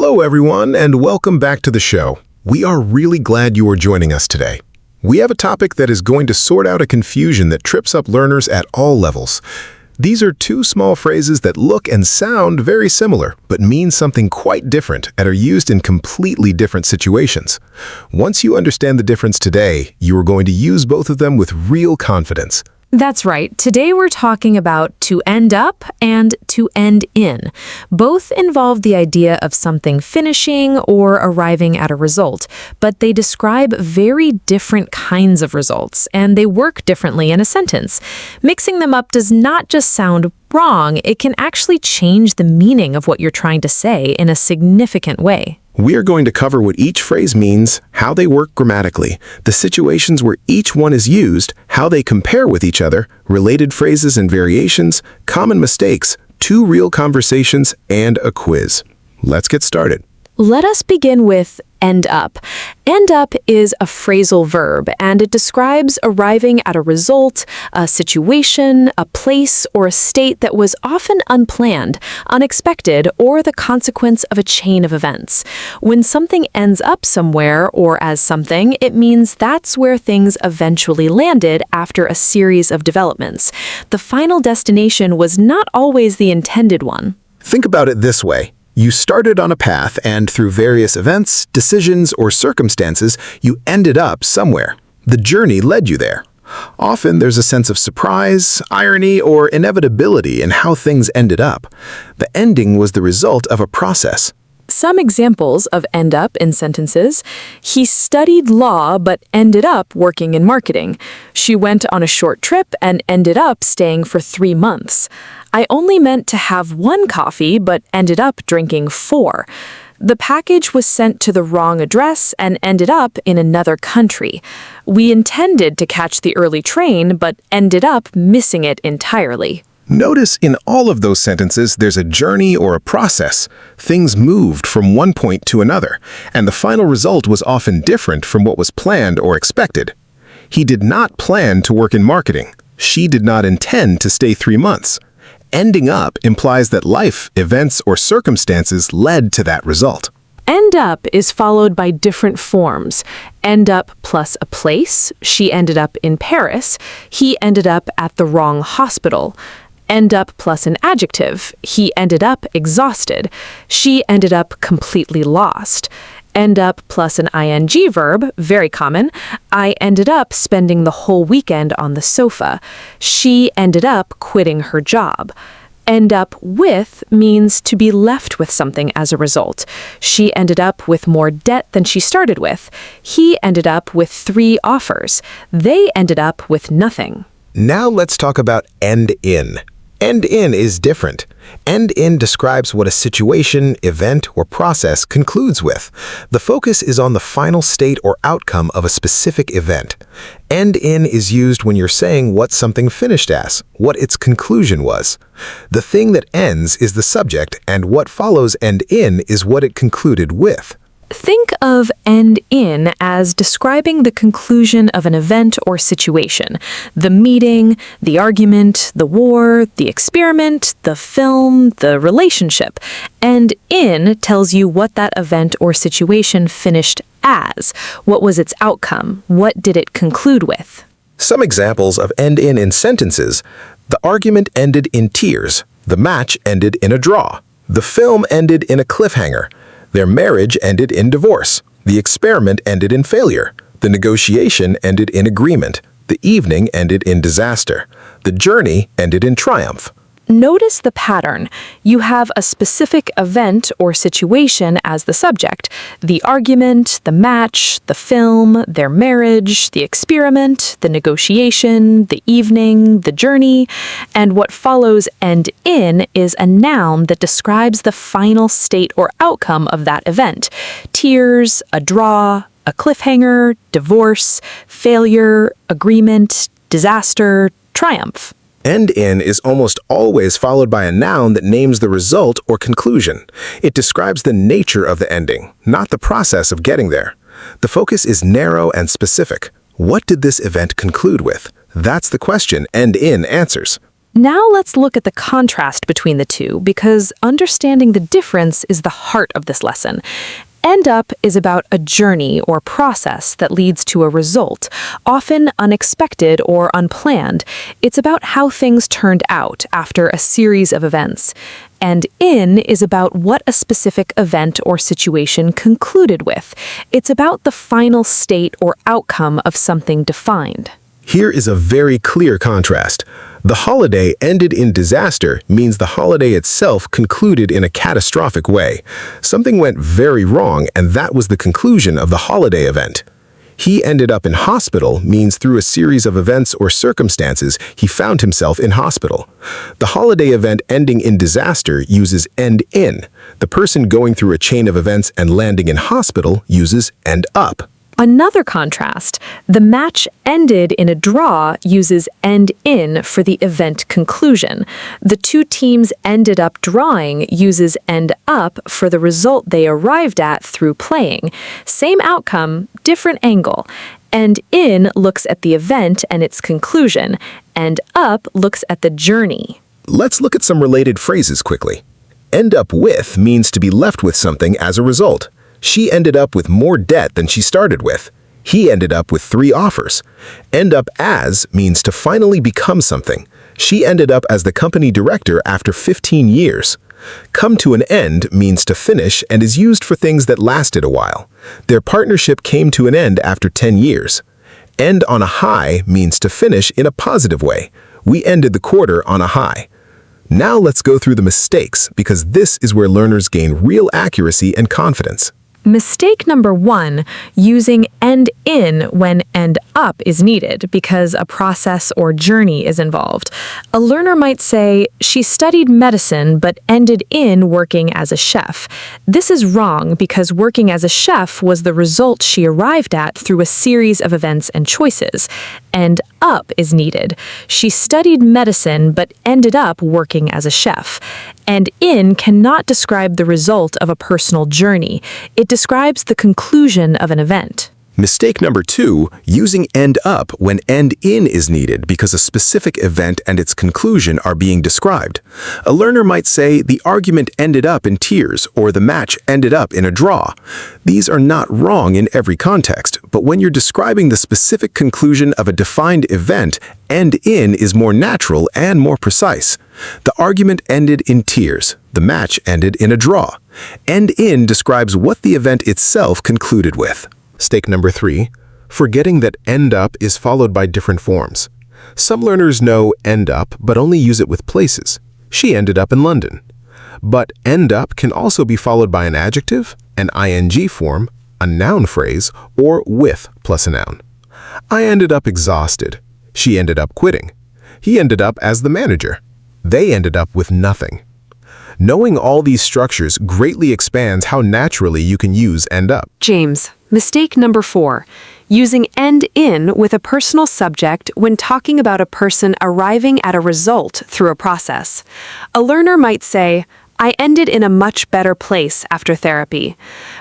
Hello, everyone, and welcome back to the show. We are really glad you are joining us today. We have a topic that is going to sort out a confusion that trips up learners at all levels. These are two small phrases that look and sound very similar, but mean something quite different and are used in completely different situations. Once you understand the difference today, you are going to use both of them with real confidence. That's right. Today we're talking about to end up and to end in. Both involve the idea of something finishing or arriving at a result, but they describe very different kinds of results, and they work differently in a sentence. Mixing them up does not just sound wrong, it can actually change the meaning of what you're trying to say in a significant way. We are going to cover what each phrase means, how they work grammatically, the situations where each one is used, how they compare with each other, related phrases and variations, common mistakes, two real conversations, and a quiz. Let's get started. Let us begin with end up. End up is a phrasal verb, and it describes arriving at a result, a situation, a place, or a state that was often unplanned, unexpected, or the consequence of a chain of events. When something ends up somewhere or as something, it means that's where things eventually landed after a series of developments. The final destination was not always the intended one. Think about it this way. You started on a path and through various events, decisions, or circumstances, you ended up somewhere. The journey led you there. Often there's a sense of surprise, irony, or inevitability in how things ended up. The ending was the result of a process. Some examples of end up in sentences: he studied law but ended up working in marketing. She went on a short trip and ended up staying for 3 months. I only meant to have 1 coffee but ended up drinking 4. The package was sent to the wrong address and ended up in another country. We intended to catch the early train but ended up missing it entirely. Notice in all of those sentences there's a journey or a process. Things moved from one point to another, and the final result was often different from what was planned or expected. He did not plan to work in marketing. She did not intend to stay 3 months. Ending up implies that life, events, or circumstances led to that result. End up is followed by different forms. End up plus a place. She ended up in Paris. He ended up at the wrong hospital. End up plus an adjective. He ended up exhausted. She ended up completely lost. End up plus an ing verb, very common. I ended up spending the whole weekend on the sofa. She ended up quitting her job. End up with means to be left with something as a result. She ended up with more debt than she started with. He ended up with 3 offers. They ended up with nothing. Now let's talk about end in. End in is different. End in describes what a situation, event, or process concludes with. The focus is on the final state or outcome of a specific event. End in is used when you're saying what something finished as, what its conclusion was. The thing that ends is the subject, and what follows end in is what it concluded with. Think of end in as describing the conclusion of an event or situation. The meeting, the argument, the war, the experiment, the film, the relationship. End in tells you what that event or situation finished as. What was its outcome? What did it conclude with? Some examples of end in sentences. The argument ended in tears. The match ended in a draw. The film ended in a cliffhanger. Their marriage ended in divorce. The experiment ended in failure. The negotiation ended in agreement. The evening ended in disaster. The journey ended in triumph. Notice the pattern. You have a specific event or situation as the subject. The argument, the match, the film, their marriage, the experiment, the negotiation, the evening, the journey. And what follows end in is a noun that describes the final state or outcome of that event. Tears, a draw, a cliffhanger, divorce, failure, agreement, disaster, triumph. End in is almost always followed by a noun that names the result or conclusion. It describes the nature of the ending, not the process of getting there. The focus is narrow and specific. What did this event conclude with? That's the question end in answers. Now let's look at the contrast between the two, because understanding the difference is the heart of this lesson. End up is about a journey or process that leads to a result, often unexpected or unplanned. It's about how things turned out after a series of events. And in is about what a specific event or situation concluded with. It's about the final state or outcome of something defined. Here is a very clear contrast. The holiday ended in disaster means the holiday itself concluded in a catastrophic way. Something went very wrong, and that was the conclusion of the holiday event. He ended up in hospital means through a series of events or circumstances, he found himself in hospital. The holiday event ending in disaster uses end in. The person going through a chain of events and landing in hospital uses end up. Another contrast, the match ended in a draw uses end in for the event conclusion. The two teams ended up drawing uses end up for the result they arrived at through playing. Same outcome, different angle. End in looks at the event and its conclusion. End up looks at the journey. Let's look at some related phrases quickly. End up with means to be left with something as a result. She ended up with more debt than she started with. He ended up with 3 offers. End up as means to finally become something. She ended up as the company director after 15 years. Come to an end means to finish and is used for things that lasted a while. Their partnership came to an end after 10 years. End on a high means to finish in a positive way. We ended the quarter on a high. Now let's go through the mistakes, because this is where learners gain real accuracy and confidence. Mistake number 1, using end in when end up is needed because a process or journey is involved. A learner might say, she studied medicine but ended in working as a chef. This is wrong because working as a chef was the result she arrived at through a series of events and choices. End up is needed. She studied medicine but ended up working as a chef. End in cannot describe the result of a personal journey. It describes the conclusion of an event. Mistake number 2, using end up when end in is needed because a specific event and its conclusion are being described. A learner might say the argument ended up in tears or the match ended up in a draw. These are not wrong in every context, but when you're describing the specific conclusion of a defined event, end in is more natural and more precise. The argument ended in tears. The match ended in a draw. End in describes what the event itself concluded with. Mistake number 3, forgetting that end up is followed by different forms. Some learners know end up but only use it with places. She ended up in London. But end up can also be followed by an adjective, an ing form, a noun phrase, or with plus a noun. I ended up exhausted. She ended up quitting. He ended up as the manager. They ended up with nothing. Knowing all these structures greatly expands how naturally you can use end up. James, mistake number 4, using end in with a personal subject when talking about a person arriving at a result through a process. A learner might say, I ended in a much better place after therapy.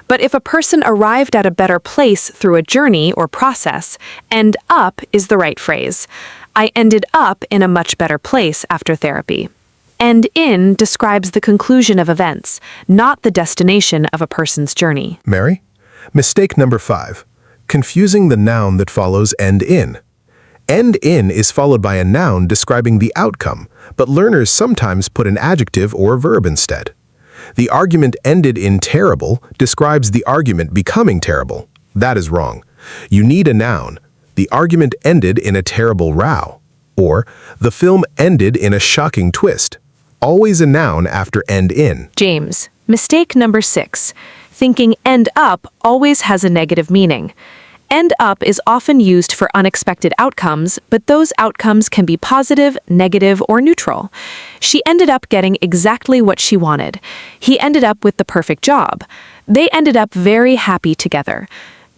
But if a person arrived at a better place through a journey or process, end up is the right phrase. I ended up in a much better place after therapy. End in describes the conclusion of events, not the destination of a person's journey. Mary? Mistake number 5, confusing the noun that follows end in. End in is followed by a noun describing the outcome, but learners sometimes put an adjective or verb instead. The argument ended in terrible describes the argument becoming terrible. That is wrong. You need a noun. The argument ended in a terrible row. Or, the film ended in a shocking twist. Always a noun after end in. James, mistake number 6, thinking end up always has a negative meaning. End up is often used for unexpected outcomes, but those outcomes can be positive, negative, or neutral. She ended up getting exactly what she wanted. He ended up with the perfect job. They ended up very happy together.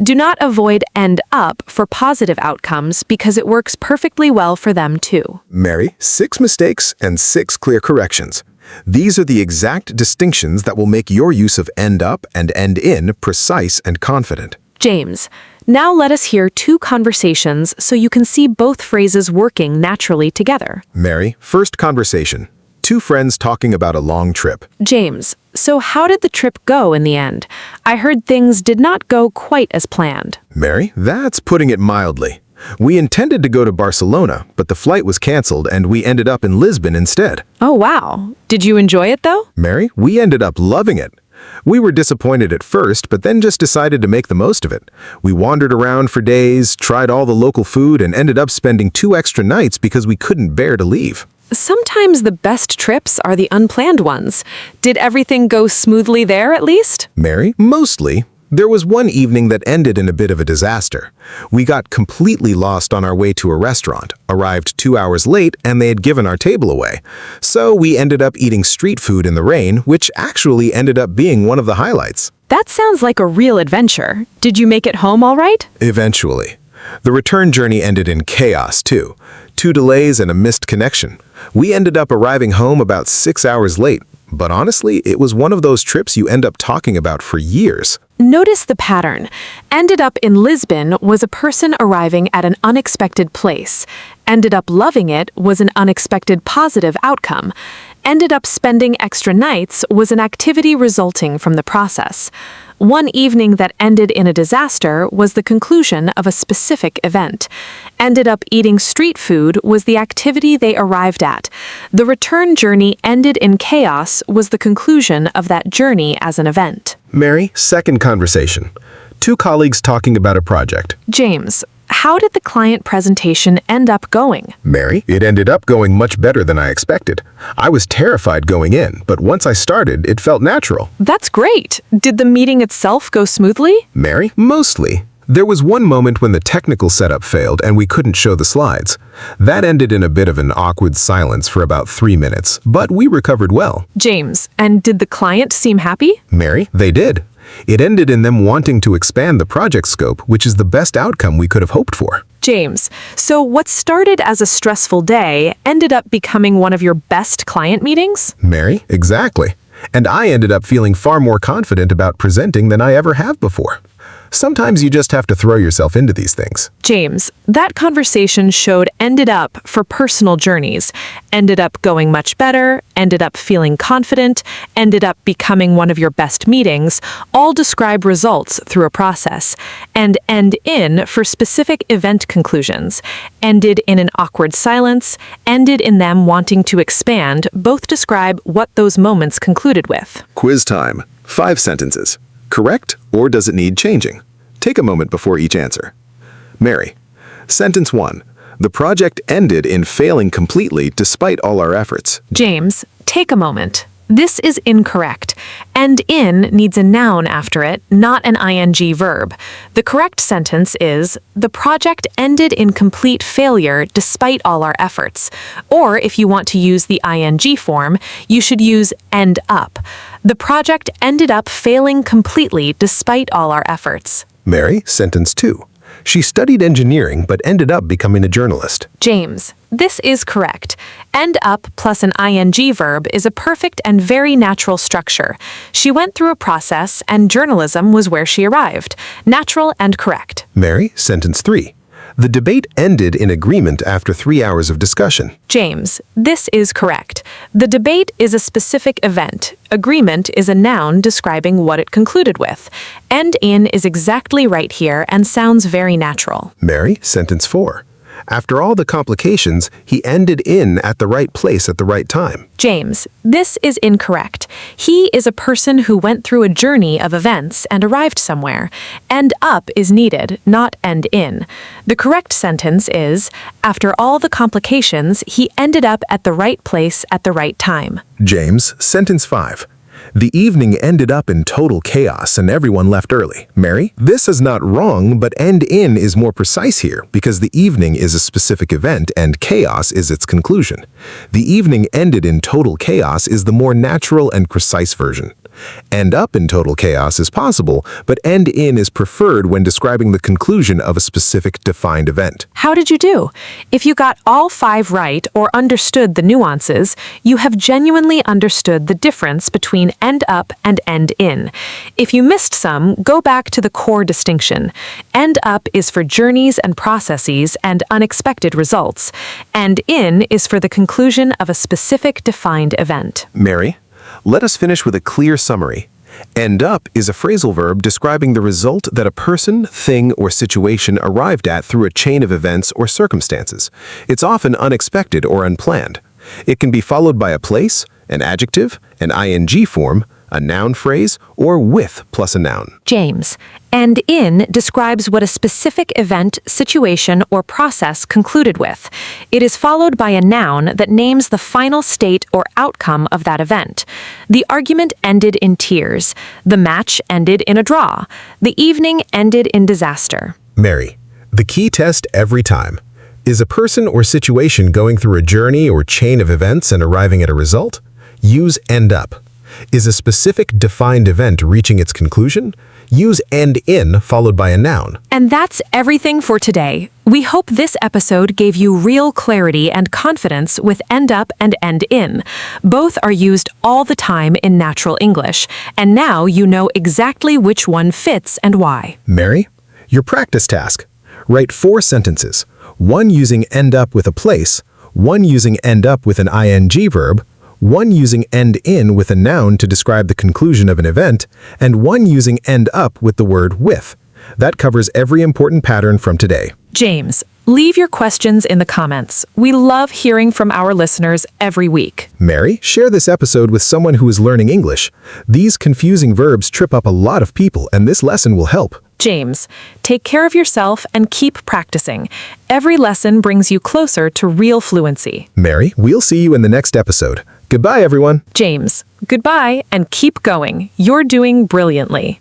Do not avoid end up for positive outcomes because it works perfectly well for them too. Mary, 6 mistakes and 6 clear corrections. These are the exact distinctions that will make your use of end up and end in precise and confident. James, now let us hear two conversations so you can see both phrases working naturally together. Mary, first conversation. Two friends talking about a long trip. James, so how did the trip go in the end? I heard things did not go quite as planned. Mary, that's putting it mildly. We intended to go to Barcelona, but the flight was canceled and we ended up in Lisbon instead. Oh, wow. Did you enjoy it, though? Mary, we ended up loving it. We were disappointed at first, but then just decided to make the most of it. We wandered around for days, tried all the local food, and ended up spending 2 extra nights because we couldn't bear to leave. Sometimes the best trips are the unplanned ones. Did everything go smoothly there, at least? Mary, mostly. There was one evening that ended in a bit of a disaster. We got completely lost on our way to a restaurant, arrived 2 hours late, and they had given our table away. So we ended up eating street food in the rain, which actually ended up being one of the highlights. That sounds like a real adventure. Did you make it home all right? Eventually. The return journey ended in chaos, too. 2 delays and a missed connection. We ended up arriving home about 6 hours late, but honestly, it was one of those trips you end up talking about for years. Notice the pattern. Ended up in Lisbon was a person arriving at an unexpected place. Ended up loving it was an unexpected positive outcome. Ended up spending extra nights was an activity resulting from the process. One evening that ended in a disaster was the conclusion of a specific event. Ended up eating street food was the activity they arrived at. The return journey ended in chaos was the conclusion of that journey as an event. Mary, second conversation. 2 colleagues talking about a project. James, how did the client presentation end up going? Mary, it ended up going much better than I expected. I was terrified going in, but once I started, it felt natural. That's great. Did the meeting itself go smoothly? Mary, mostly. There was one moment when the technical setup failed and we couldn't show the slides. That ended in a bit of an awkward silence for about 3 minutes, but we recovered well. James, and did the client seem happy? Mary, they did. It ended in them wanting to expand the project scope, which is the best outcome we could have hoped for. James, so what started as a stressful day ended up becoming one of your best client meetings? Mary, exactly. And I ended up feeling far more confident about presenting than I ever have before. Sometimes you just have to throw yourself into these things. James, that conversation showed ended up for personal journeys, ended up going much better, ended up feeling confident, ended up becoming one of your best meetings, all describe results through a process, and end in for specific event conclusions, ended in an awkward silence, ended in them wanting to expand, both describe what those moments concluded with. Quiz time. 5 sentences. Correct, or does it need changing? Take a moment before each answer. Mary. Sentence 1. The project ended in failing completely despite all our efforts. James, take a moment. This is incorrect. End in needs a noun after it, not an ing verb. The correct sentence is, the project ended in complete failure despite all our efforts. Or if you want to use the ing form, you should use end up. The project ended up failing completely despite all our efforts. Mary, sentence 2. She studied engineering but ended up becoming a journalist. James, this is correct. End up plus an ing verb is a perfect and very natural structure. She went through a process and journalism was where she arrived. Natural and correct. Mary, sentence 3. The debate ended in agreement after 3 hours of discussion. James, this is correct. The debate is a specific event. Agreement is a noun describing what it concluded with. End in is exactly right here and sounds very natural. Mary, sentence 4. After all the complications, he ended in at the right place at the right time. James, this is incorrect. He is a person who went through a journey of events and arrived somewhere. End up is needed, not end in. The correct sentence is, after all the complications, he ended up at the right place at the right time. James, sentence 5. The evening ended up in total chaos and everyone left early. Mary, this is not wrong, but end in is more precise here because the evening is a specific event and chaos is its conclusion. The evening ended in total chaos is the more natural and precise version. End up in total chaos is possible, but end in is preferred when describing the conclusion of a specific defined event. How did you do? If you got all 5 right or understood the nuances, you have genuinely understood the difference between end up and end in. If you missed some, go back to the core distinction. End up is for journeys and processes and unexpected results. End in is for the conclusion of a specific defined event. Mary, let us finish with a clear summary. End up is a phrasal verb describing the result that a person, thing, or situation arrived at through a chain of events or circumstances. It's often unexpected or unplanned. It can be followed by a place, an adjective, an ing form, a noun phrase, or with plus a noun. James, end in describes what a specific event, situation, or process concluded with. It is followed by a noun that names the final state or outcome of that event. The argument ended in tears. The match ended in a draw. The evening ended in disaster. Mary, the key test every time. Is a person or situation going through a journey or chain of events and arriving at a result? Use end up. Is a specific defined event reaching its conclusion? Use end in followed by a noun. And that's everything for today. We hope this episode gave you real clarity and confidence with end up and end in. Both are used all the time in natural English, and now you know exactly which one fits and why. Mary, your practice task. Write 4 sentences, 1 using end up with a place, 1 using end up with an ing verb, 1 using end in with a noun to describe the conclusion of an event, and 1 using end up with the word with. That covers every important pattern from today. James, leave your questions in the comments. We love hearing from our listeners every week. Mary, share this episode with someone who is learning English. These confusing verbs trip up a lot of people, and this lesson will help. James, take care of yourself and keep practicing. Every lesson brings you closer to real fluency. Mary, we'll see you in the next episode. Goodbye, everyone. James, goodbye and keep going. You're doing brilliantly.